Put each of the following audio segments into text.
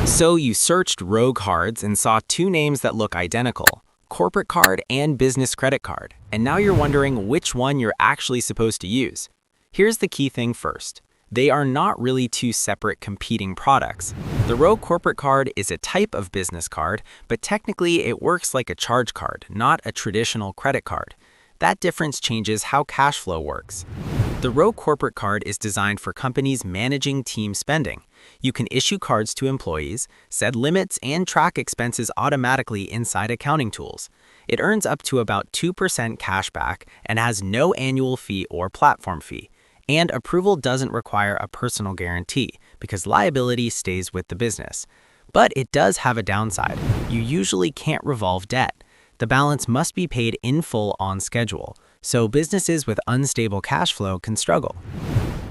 So you searched Rho cards and saw two names that look identical, corporate card and business credit card, and now you're wondering which one you're actually supposed to use. Here's the key thing first. They are not really two separate competing products. The Rho Corporate Card is a type of business card, but technically it works like a charge card, not a traditional credit card. That difference changes how cash flow works. The Rho Corporate Card is designed for companies managing team spending. You can issue cards to employees, set limits, and track expenses automatically inside accounting tools. It earns up to about 2% cash back and has no annual fee or platform fee. And approval doesn't require a personal guarantee because liability stays with the business. But it does have a downside. You usually can't revolve debt. The balance must be paid in full on schedule, so businesses with unstable cash flow can struggle.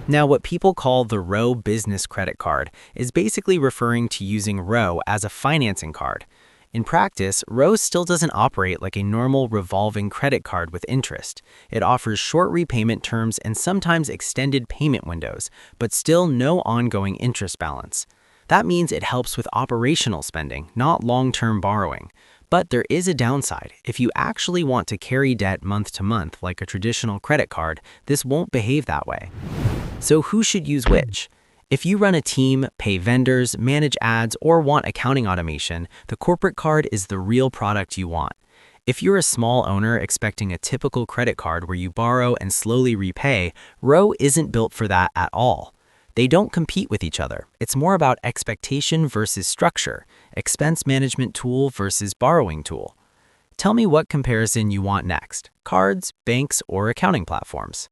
Now, what people call the Rho Business Credit Card is basically referring to using Rho as a financing card. In practice, Rho still doesn't operate like a normal revolving credit card with interest. It offers short repayment terms and sometimes extended payment windows, but still no ongoing interest balance. That means it helps with operational spending, not long-term borrowing. But there is a downside. If you actually want to carry debt month to month like a traditional credit card, this won't behave that way. So who should use which? If you run a team, pay vendors, manage ads, or want accounting automation, the corporate card is the real product you want. If you're a small owner expecting a typical credit card where you borrow and slowly repay, Rho isn't built for that at all. They don't compete with each other. It's more about expectation versus structure, expense management tool versus borrowing tool. Tell me what comparison you want next: cards, banks, or accounting platforms.